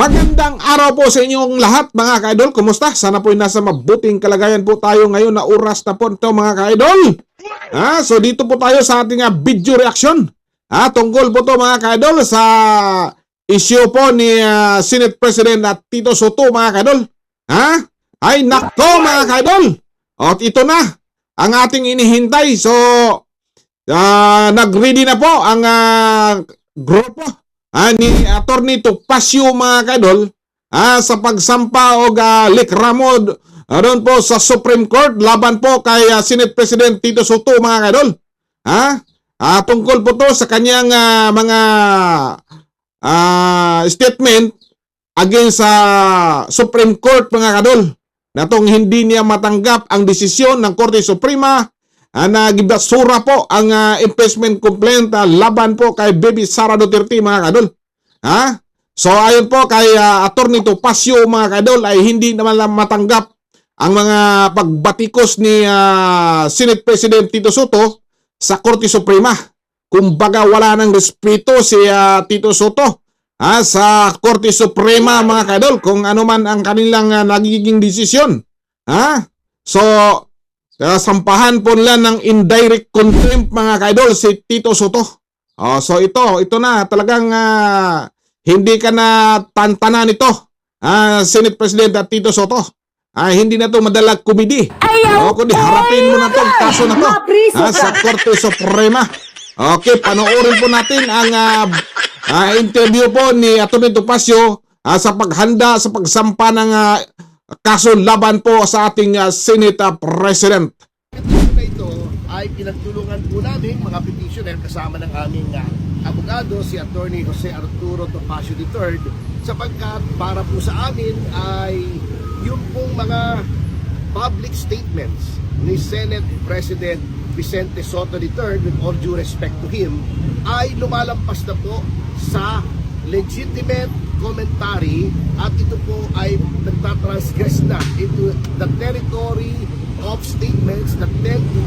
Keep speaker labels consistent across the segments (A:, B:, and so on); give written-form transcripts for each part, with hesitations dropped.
A: Magandang araw po sa inyong lahat mga ka-idol. Kumusta? Sana po nasa mabuting kalagayan po tayo ngayon na oras na po ito mga ka-idol. So dito po tayo sa ating video reaction. Tungkol po to mga ka-idol sa issue po ni Senate President Tito Soto mga ka-idol. Ay nako mga ka-idol. At ito na ang ating inihintay. So nag-ready na po ang grupo ni Attorney Topacio mga ka-idol sa pagsampa o reklamo doon po sa Supreme Court laban po kay Senate President Tito Soto mga ka-idol. Tungkol po to sa kanyang mga statement against sa Supreme Court mga ka-idol na tong hindi niya matanggap ang desisyon ng Korte Suprema na gibasura po ang impeachment complaint laban po kay Baby Sara Duterte mga kadol. So ayon po kay Attorney Topacio mga kadol ay hindi naman lang matanggap ang mga pagbatikos ni Senate President Tito Soto sa Korte Suprema. Kumbaga wala nang respeto si Tito Soto sa Korte Suprema mga kadol kung ano man ang kanilang nagiging desisyon. So sampahan po nila ng indirect contempt mga ka-idol si Tito Soto. So ito na talagang hindi ka na tantanan nito Senate President Tito Soto. Hindi na to madalag komedi. Kundi harapin mo na itong kaso na to sa Korte Suprema. Okay, panoorin po natin ang interview po ni Atty. Topacio sa paghanda sa pagsampa ng kaso laban po sa ating Senate President.
B: Ito ay pinagtulungan po namin mga petitioner kasama ng aming abogado si Attorney Jose Arturo Topacio III sapagkat para po sa amin ay yung pong mga public statements ni Senate President Vicente Soto III, with all due respect to him, ay lumalampas na po sa legitimate commentary at ito po ay nagtatransgress na into the territory of statements that tend to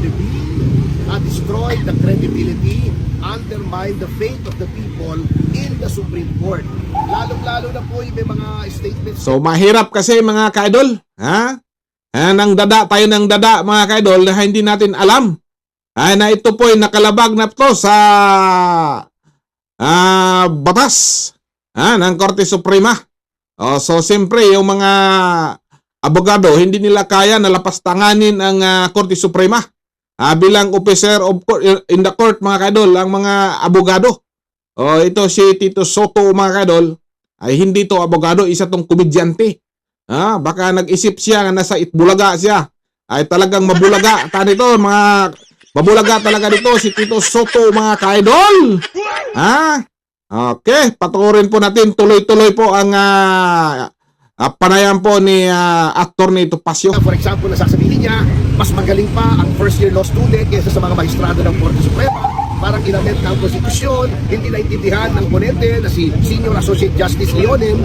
B: destroy the credibility, undermine the faith of the people in the Supreme Court. Lalong-lalo na po yung may mga statements.
A: So mahirap kasi mga ka-idol, nang dada tayo ng dada mga ka-idol na hindi natin alam na ito po ay nakalabag na to sa batas ng Korte Suprema. So siyempre yung mga abogado hindi nila kaya na lapastanganin ang Korte Suprema bilang officer of court, in the court mga kadol ang mga abogado. Ito si Tito Soto mga kadol ay hindi to abogado, isa tong komedyante. Baka nag-isip siya na nasa Itbulaga siya. Ay talagang mabulaga tanito mga mabulaga talaga dito si Tito Soto mga ka-idol. Okay, patuloyin po natin tuloy-tuloy po ang panayam po ni Attorney Topacio.
B: For example, nasasabihin niya, mas magaling pa ang first year law student kaysa sa mga maestrado ng Korte Suprema. Parang inamend ng konstitusyon, hindi naintindihan ng ponente na si Senior Associate Justice Leonem,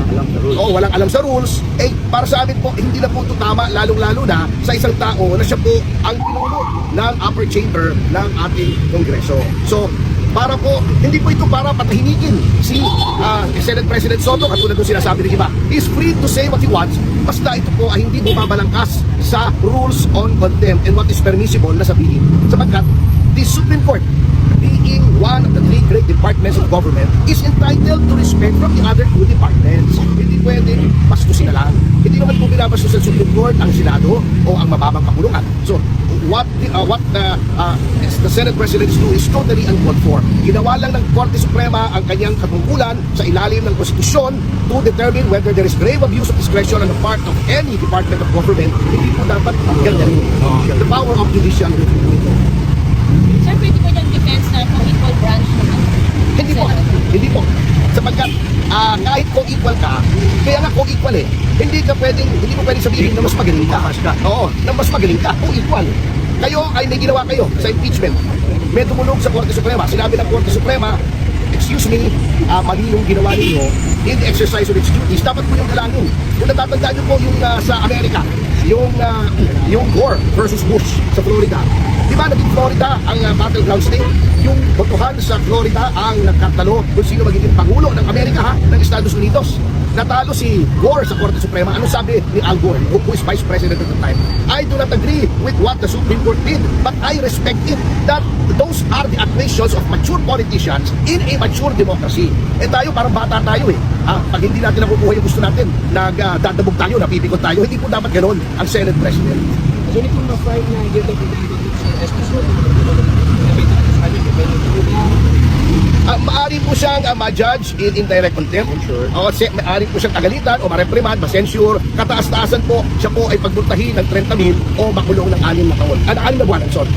B: walang alam sa rules. Para sa amin po, hindi na po ito tama, lalong-lalo na sa isang tao na siya po ang pinuno ng upper chamber ng ating Kongreso. So, para po, hindi po ito para patahimikin si Senate President Soto katulad ng sinasabi ng iba. He's free to say what he wants, basta ito po ay hindi bumabalangkas sa rules on contempt and what is permissible na sabihin. Sapagkat, the Supreme Court, being one of the three great departments of government, is entitled to respect from the other two departments. Hindi pwedeng bastusin na lang. Hindi naman po binabastos sa Supreme Court ang Senado o ang mababang kapulungan. So, what the Senate President do is totally uncalled for. Ginawa lang ng Korte Suprema ang kanyang katungkulan sa ilalim ng konstitusyon to determine whether there is grave abuse of discretion on the part of any department of government. Hindi po dapat ganyan. The power of judicial review ito.
C: Sir, pwede po yung defense na kung equal branch naman?
B: Hindi po. Sapagkat kahit kung equal ka, kaya nga kung equal hindi mo pwedeng sabihin na mas magaling ka. Oo, na mas magaling ka kung equal. Kayo ay may ginawa kayo sa impeachment. May tumulong sa Korte Suprema. Sinabi ng Korte Suprema, excuse me, mali yung ginawa ninyo in the exercise of its duties. Dapat po yung dalangin. Kung natatandaan nyo po yung sa Amerika, yung Gore versus Bush sa Florida. Di ba naging Florida ang battleground state? Yung botohan sa Florida ang nagkatalo kung sino magiging Pangulo ng Amerika ng Estados Unidos. Natalo si Gore sa Korte Suprema. Ano sabi ni Al Gore, who is Vice President at the time? I do not agree with what the Supreme Court did, but I respect it that those are the actions of mature politicians in a mature democracy. Eh tayo, parang bata tayo eh. Pag hindi natin nakukuha yung gusto natin, nagdadabog tayo, napipikot tayo, hindi po dapat ganoon ang Senate President.
D: So, hindi po ma-fight na yun ang
B: Maaari po siyang ma-judge in indirect contempt. O maaari po siyang tagalitan o ma-reprimand, ma-censure. Kataas-taasan po, siya po ay pagbuntahin ng 30,000 o makulong ng 6 na taon. 6 na buwan, sorry.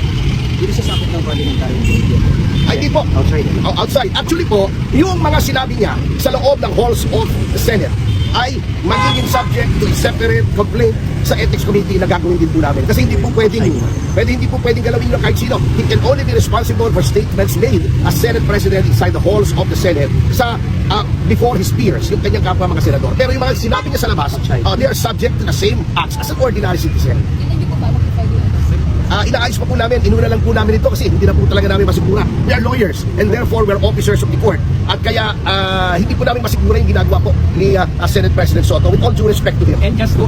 D: Hindi sa sakit ng parliamentary media.
B: Ay, di po.
D: Outside.
B: Outside. Actually po, yung mga sinabi niya sa loob ng halls of the Senate ay magiging subject to a separate complaint sa Ethics Committee na gagawin din po namin. Kasi hindi po pwedeng galawin yun kahit sino. He can only be responsible for statements made as Senate President inside the halls of the Senate sa before his peers, yung kanyang kapwa mga senador. Pero yung mga sinabi niya sa labas, they are subject to the same acts as an ordinary citizen.
C: Hindi po ba makipag
B: Inaayos pa po namin, inuna lang po namin ito kasi hindi na po talaga namin masigura. We are lawyers and therefore we are officers of the court. At kaya hindi po namin masigura yung ginagawa po ni Senate President Soto with all due respect to him.
D: And just to